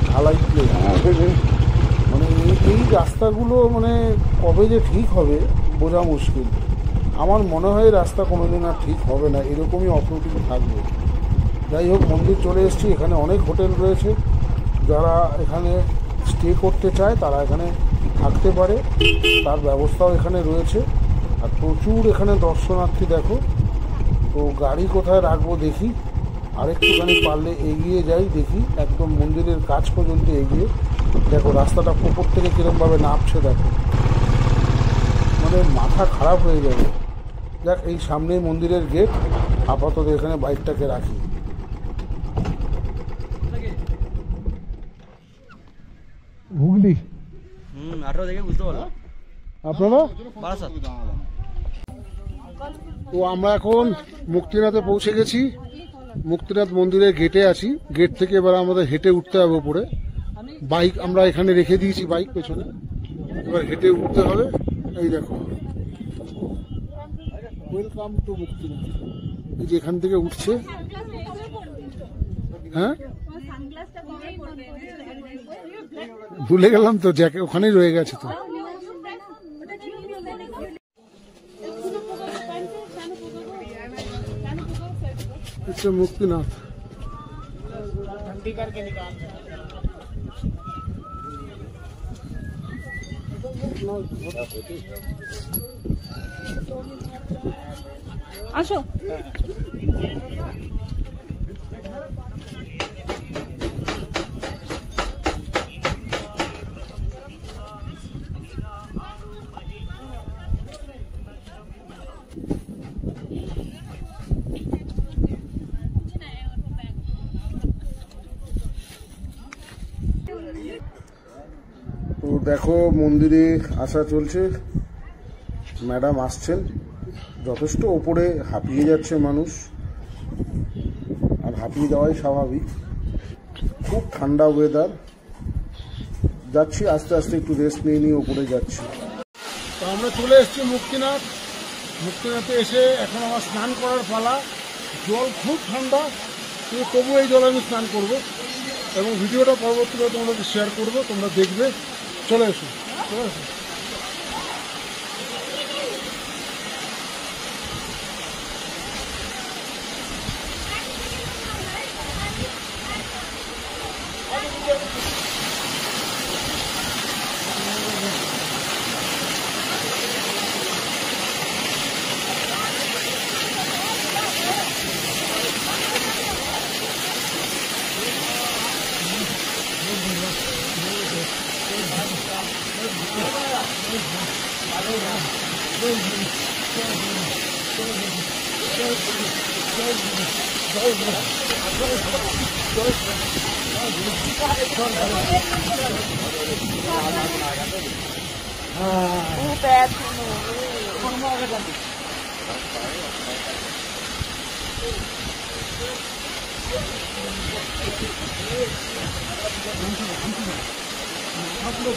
ঢালাই প্লেট। মানে এই রাস্তাগুলো মানে কবে যে ঠিক হবে বোঝা মুশকিল। আমার মনে হয় রাস্তা কোনোদিন আর ঠিক হবে না, এরকমই অপ্রতিম থাকবে। যাই হোক, মন্দির চলে এসেছি। এখানে অনেক হোটেল রয়েছে, যারা এখানে স্টে করতে চায় তারা এখানে থাকতে পারে, তার ব্যবস্থাও এখানে রয়েছে। আর প্রচুর এখানে দর্শনার্থী দেখো। তো গাড়ি কোথায় রাখবো দেখি, আরেকটুখানি পারলে এগিয়ে যাই, দেখি একদম মন্দিরের কাছ পর্যন্ত এগিয়ে। দেখো রাস্তাটা পুকুর থেকে কীরকমভাবে নামছে দেখো, মানে মাথা খারাপ হয়ে যাবে। দেখ, এই সামনেই মন্দিরের গেট, আপাতত এখানে বাইকটাকে রাখি। হুগলি 18 দেখে বুঝতে পারলাম আপনারা। বারাসাত। তো আমরা এখন মুক্তিনাথে পৌঁছে গেছি, মুক্তিনাথ মন্দিরের গেটে আছি। গেট থেকে এবার আমাদের হেঁটে উঠতে হবে উপরে। বাইক আমরা এখানে রেখে দিয়েছি, বাইক পেছনে, এবার হেঁটে উঠতে হবে। এই দেখো, ওয়েলকাম টু মুক্তিনাথ। এই যে এখান থেকে উঠছে। হ্যাঁ, ভুলে গেলাম তো, জ্যাকেট ওখানেই রয়ে গেছে তো। হচ্ছে মুক্তিনাথ। আসো। তো দেখো, মন্দিরে আসা চলছে, ম্যাডাম আসছেন। যথেষ্ট ওপরে হাঁপিয়ে যাচ্ছে মানুষ, আর হাঁপিয়ে যাওয়াই স্বাভাবিক। খুব ঠান্ডা ওয়েদার। যাচ্ছি আস্তে আস্তে, একটু রেস্ট নিয়ে নিয়ে ওপরে যাচ্ছি। তো আমরা চলে এসেছি মুক্তিনাথ। মুক্তিনাথে এসে এখন আমার স্নান করার পালা। জল খুব ঠান্ডা, কিন্তু তবু এই জল আমি স্নান করবো, এবং ভিডিওটা পরবর্তীতে তোমাদেরকে শেয়ার করবো, তোমরা দেখবে। চলে এসো, চলে এসো।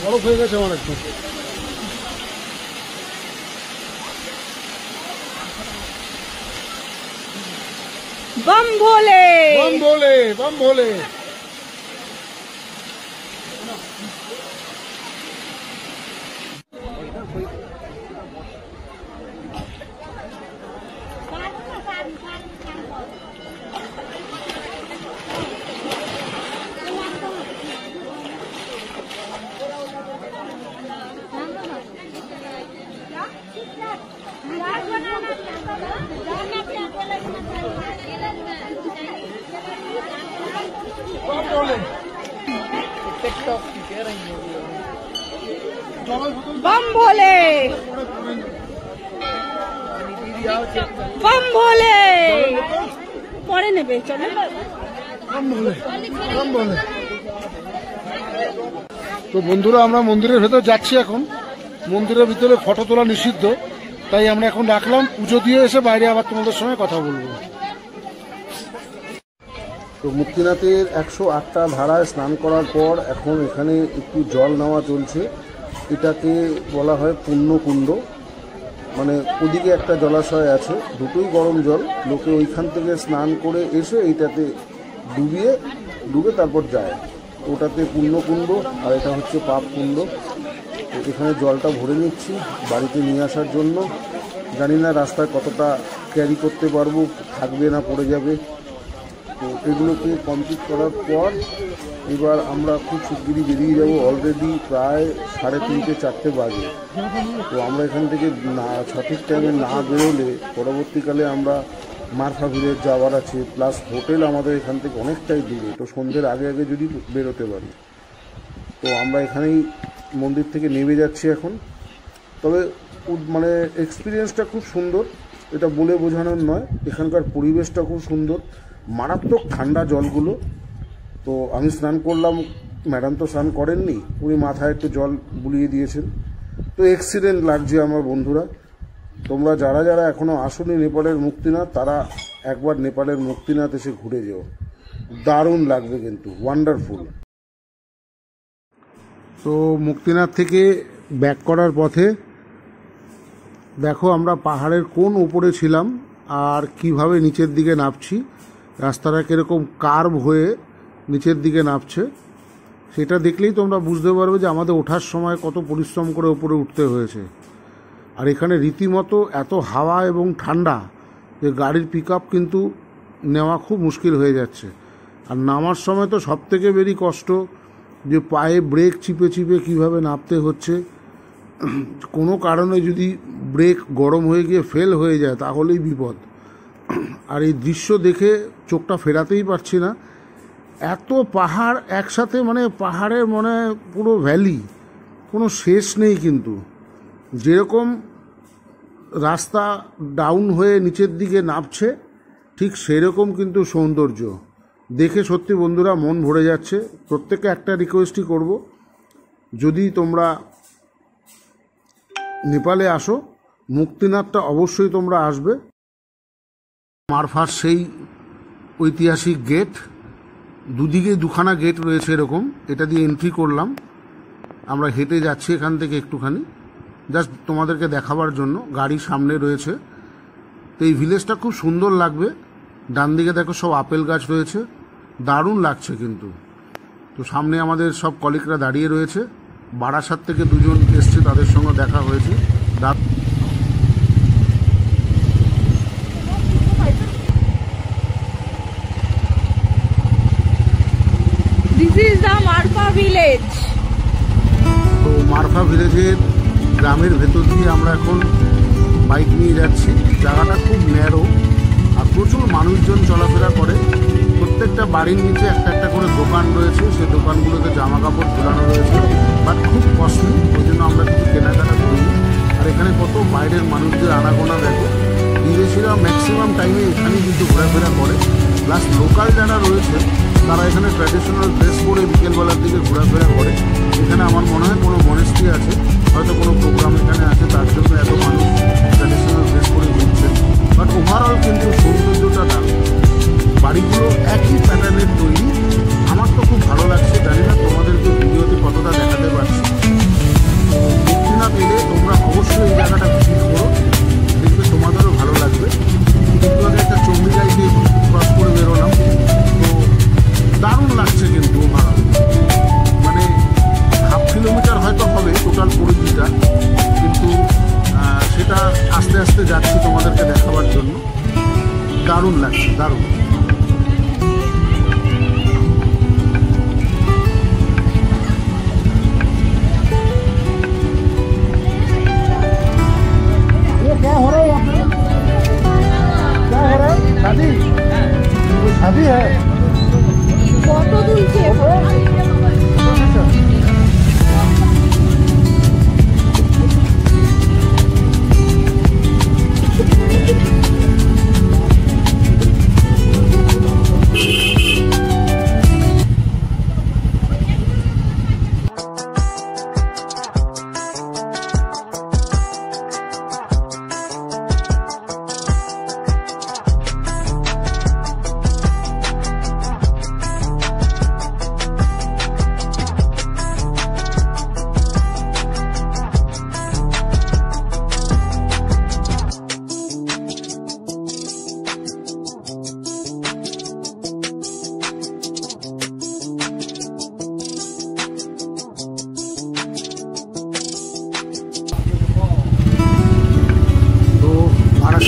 বরফ হয়ে গেছে আমার একদম। बम भोले, बम भोले, बम भोले। बम भोले, बम भोले। পরে নেবে, চলে। बम भोले, बम भोले। তো বন্ধুরা, আমরা মন্দিরের ভেতর যাচ্ছি এখন। মন্দিরের ভিতরে ফটো তোলা নিষিদ্ধ, তাই আমরা এখন রাখলাম। পুজো দিয়ে এসে বাইরে আবার তোমাদের সঙ্গে কথা বলবো। তো মুক্তিনাথের 108টা ধারায় স্নান করার পর এখন এখানে একটু জল নেওয়া চলছে। এটাকে বলা হয় পুণ্যকুণ্ড। মানে ওদিকে একটা জলাশয় আছে, দুটোই গরম জল। লোকে ওইখান থেকে স্নান করে এসে এইটাতে ডুবে তারপর যায়। ওটাতে পুণ্যকুণ্ড, আর এটা হচ্ছে পাপ কুণ্ড। তো এখানে জলটা ভরে নিচ্ছি বাড়িতে নিয়ে আসার জন্য। জানি না রাস্তায় কতটা ক্যারি করতে পারবো, থাকবে না পড়ে যাবে। তো এগুলোকে কমপ্লিট করার পর এবার আমরা খুব শিগগিরই বেরিয়ে যাব। অলরেডি প্রায় 3:30 4টে বাজে। তো আমরা এখান থেকে না সঠিক টাইমে না বেরোলে পরবর্তীকালে আমরা মারফা ভিলেজ যাওয়ার আছে, প্লাস হোটেল আমাদের এখান থেকে অনেকটাই দূরে। তো সন্ধ্যের আগে আগে যদি বেরোতে পারি। তো আমরা এখানেই মন্দির থেকে নেমে যাচ্ছি এখন। তবে মানে এক্সপিরিয়েন্সটা খুব সুন্দর, এটা বলে বোঝানোর নয়। এখানকার পরিবেশটা খুব সুন্দর, মারাত্মক ঠান্ডা জলগুলো। তো আমি স্নান করলাম, ম্যাডাম তো স্নান করেননি, উনি মাথায় একটু জল বুলিয়ে দিয়েছেন। তো এক্সিলেন্ট লাগছে আমার বন্ধুরা। তোমরা যারা যারা এখনও আসোনি নেপালের মুক্তিনাথ, তারা একবার নেপালের মুক্তিনাথ এসে ঘুরে যেও, দারুণ লাগবে কিন্তু, ওয়ান্ডারফুল। তো মুক্তিনাথ থেকে ব্যাক করার পথে দেখো আমরা পাহাড়ের কোন উপরে ছিলাম আর কিভাবে নিচের দিকে নামছি। রাস্তাটা কীরকম কার্ভ হয়ে নিচের দিকে নামছে, সেটা দেখলেই তোমরা বুঝতে পারবে যে আমাদের ওঠার সময় কত পরিশ্রম করে উপরে উঠতে হয়েছে। আর এখানে রীতিমতো এত হাওয়া এবং ঠান্ডা যে গাড়ির পিক আপ কিন্তু নেওয়া খুব মুশকিল হয়ে যাচ্ছে। আর নামার সময় তো সব থেকে বেশি কষ্ট, যে পায়ে ব্রেক চিপে চিপে কীভাবে নামতে হচ্ছে। কোনো কারণে যদি ব্রেক গরম হয়ে গিয়ে ফেল হয়ে যায় তাহলেই বিপদ। আর এই দৃশ্য দেখে চোখটা ফেরাতেই পারছি না। এত পাহাড় একসাথে, মানে পাহাড়ের মনে পুরো ভ্যালি, কোনো শেষ নেই। কিন্তু যেরকম রাস্তা ডাউন হয়ে নিচের দিকে নামছে, ঠিক সেরকম কিন্তু সৌন্দর্য দেখে সত্যি বন্ধুরা মন ভরে যাচ্ছে। প্রত্যেককে একটা রিকোয়েস্টই করব, যদি তোমরা নেপালে আসো, মুক্তিনাথটা অবশ্যই তোমরা আসবে। মারফার সেই ঐতিহাসিক গেট, দুদিকে দুখানা গেট রয়েছে এরকম, এটা দিয়ে এন্ট্রি করলাম। আমরা হেঁটে যাচ্ছি এখান থেকে একটুখানি, জাস্ট তোমাদেরকে দেখাবার জন্য। গাড়ি সামনে রয়েছে। তো এই ভিলেজটা খুব সুন্দর লাগবে। ডান দিকে দেখো সব আপেল গাছ রয়েছে, দারুণ লাগছে কিন্তু। তো সামনে আমাদের সব কলিগরা দাঁড়িয়ে রয়েছে। বারাসাত থেকে দুজন এসছে, তাদের সঙ্গে দেখা হয়েছে। This is the Marfa village. তো মারফা ভিলেজের গ্রামের ভেতর দিয়ে আমরা এখন বাইক নিয়ে যাচ্ছি। জায়গাটা খুব ন্যারো আর প্রচুর মানুষজন চলাফেরা করে। প্রত্যেকটা বাড়ির নিচে একটা একটা করে দোকান রয়েছে, সেই দোকানগুলোতে জামা কাপড় ঝোলানো রয়েছে, বাট খুব কস্টলি, ওই জন্য আমরা কিছু কেনাকাটা করি। আর এখানে কত বাইরের মানুষদের আনাগোনা দেখো। বিদেশিরা ম্যাক্সিমাম টাইমে এখানেই কিন্তু ঘোরাফেরা করে। প্লাস লোকাল যারা রয়েছে তারা এখানে ট্র্যাডিশনাল ড্রেস পরে বিকেলবেলার দিকে ঘোরাফেরা করে। এখানে আমার মনে হয় কোনো মনেস্ট্রি আছে, হয়তো কোনো প্রোগ্রাম এখানে আছে, তার জন্য এত মানুষ ট্র্যাডিশনাল ড্রেস পরে ঘুরছে। বাট ওভারঅল কিন্তু সৌন্দর্যটা দারুণ। বাড়িগুলো একই প্যাটার্নের তৈরি, আমার তো খুব ভালো লাগছে। জানি না তোমাদেরকে ভিডিওতে কতটা দেখাতে পারছি। মুক্তিনাথ এলে তোমরা অবশ্যই এই জায়গাটা ভিজিট করো, দেখবে তোমাদেরও ভালো লাগবে। কিন্তু আগে একটা চণ্ডীগাইকে ক্রস করে বেরোলাম, তো দারুণ লাগছে কিন্তু ওভারঅল। মানে 1/2 কিলোমিটার হয়তো হবে টোটাল পরিধিটা, কিন্তু সেটা আস্তে আস্তে যাচ্ছি তোমাদেরকে দেখাবার জন্য। দারুণ লাগছে, দারুণ। शादी है फोटो तुलছে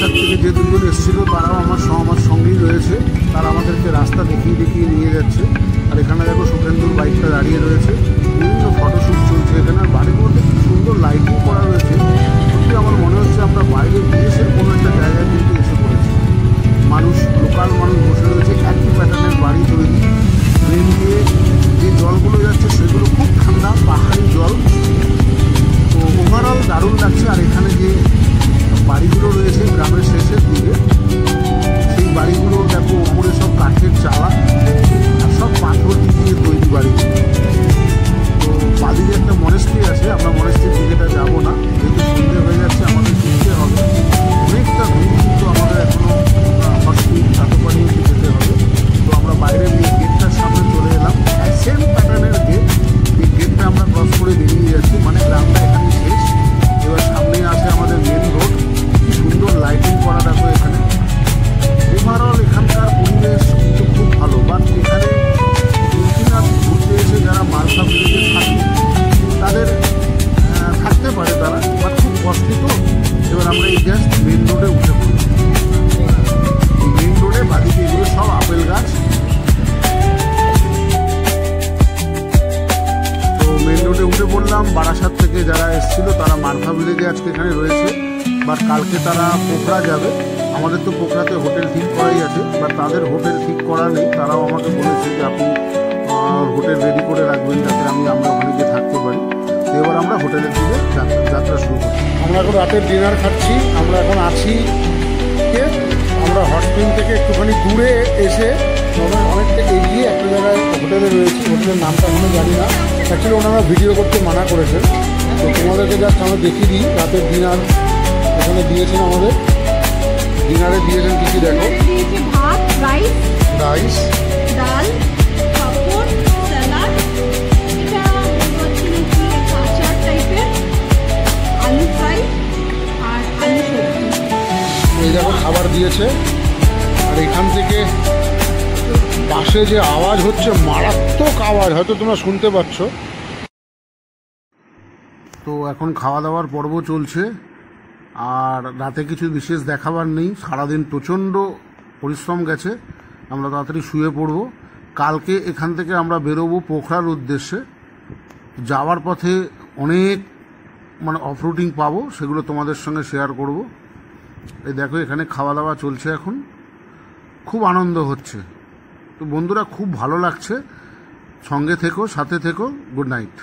বারাসাত থেকে যে দুজন এসেছিল তারাও আমার সঙ্গেই রয়েছে। তারা আমাদেরকে রাস্তা দেখিয়ে দেখিয়ে নিয়ে যাচ্ছে। আর এখানে দেখো সুখেন্দুর বাইকটা দাঁড়িয়ে রয়েছে, বিভিন্ন ফটোশ্যুট চলছে এখানে। আর বাড়ির মধ্যে খুব সুন্দর লাইটিং করা রয়েছে। সত্যি আমার মনে হচ্ছে আমরা বাইরে বিদেশের কোনো একটা জায়গায় কিন্তু এসে পড়েছি। মানুষ, লোকাল মানুষ বসে রয়েছে, একই প্যাটার্নের বাড়ি তৈরি। ট্রেন দিয়ে যে জলগুলো যাচ্ছে সেগুলো খুব ঠান্ডা পাহাড়ি জল। তো ওভারঅল দারুণ লাগছে। আর এখানে যে বাড়িগুলো রয়েছে গ্রামের শেষের দিকে, সেই বাড়িগুলো দেখো ওপরে সব কাঠের চালা আর সব পাথর দিয়ে তৈরি বাড়ি। তো বাদিকে একটা মনেস্ট্রি আছে, আমরা মনেস্ট্রির দিকেটা যাবো না, যেহেতু সন্ধ্যে হয়ে যাচ্ছে আমাদের ফিরতে হবে। অনেকটা দূর কিন্তু আমাদের এখনো হসপিটাল চাতপানি যেতে হবে। তো আমরা বাইরের এই গেটটার সামনে চলে এলাম। সেম প্যাটার্নের গেট, এই গেটটা আমরা ক্রস করে বেরিয়ে যাচ্ছি, মানে গ্রামটা এখানেই শেষ। এবার সামনে আছে আমাদের মেন রোড। কি সুন্দর লাইটিং করা দেখো এখানে। ওভারঅল এখানকার পরিবেশ কিন্তু খুব ভালো। বাট এখানে তুলসীনাথ ঘুরতে এসে যারা মালসা ভিলেজে থাকে তাদের থাকতে পারে তারা, বাট খুব কষ্টই তো। এবার আমরা এই জাস্ট মেন রোডে উঠে পড়ি। মেন রোডে বাদিকে এগুলো সব আপেল গাছ। তো মেন রোডে উঠে পড়লাম। বারাসাত থেকে যারা এসেছিল তারা মারফা ভিলেজে আজকে এখানে রয়েছে, বাট কালকে তারা পোখরা যাবে। আমাদের তো পোখরাতে হোটেল ঠিক করাই আছে, বাট তাদের হোটেল ঠিক করা নেই। তারাও আমাকে বলেছে যে আপনি হোটেল রেডি করে রাখবেন যাতে আমরা ওখানে গিয়ে থাকতে পারি। তো এবার আমরা হোটেলের দিকে যাত্রা শুরু করি। আমরা এখন রাতের ডিনার খাচ্ছি। আমরা এখন আছি আমরা হট স্প্রিং থেকে একটুখানি দূরে এসে অনেকটা এগিয়ে একটা জায়গায় হোটেলে রয়েছি। হোটেলের নামটা এখনো জানি না, অ্যাকচুয়ালি ওনারা ভিডিও করতে মানা করেছেন। তো তোমাদেরকে জাস্ট আমরা দেখিয়ে দিই রাতের ডিনার এখানে দিয়েছেন। আমাদের ডিনারে দিয়েছেন কী কী দেখো। দিয়েছে ভাত, রাইস, ডাল, পাঁপড়, স্যালাড, এটা হচ্ছে নাকি একটা আচার টাইপের, আলু ফ্রাই আর আলু সবজি। এই দেখো খাবার দিয়েছে। আর এখান থেকে পাশে যে আওয়াজ হচ্ছে, মারাত্মক আওয়াজ, হয়তো তোমরা শুনতে পাচ্ছ। তো এখন খাওয়া দাওয়ার পর্ব চলছে। আর রাতে কিছু বিশেষ দেখাবার নেই, সারাদিন প্রচণ্ড পরিশ্রম গেছে। আমরা তাড়াতাড়ি শুয়ে পড়ব। কালকে এখান থেকে আমরা বেরোবো পোখরার উদ্দেশ্যে। যাওয়ার পথে অনেক অফরুটিং পাবো, সেগুলো তোমাদের সঙ্গে শেয়ার করব। এই দেখো এখানে খাওয়া দাওয়া চলছে এখন, খুব আনন্দ হচ্ছে। তো বন্ধুরা খুব ভালো লাগছে, সঙ্গে থেকো, সাথে থেকো। Good night.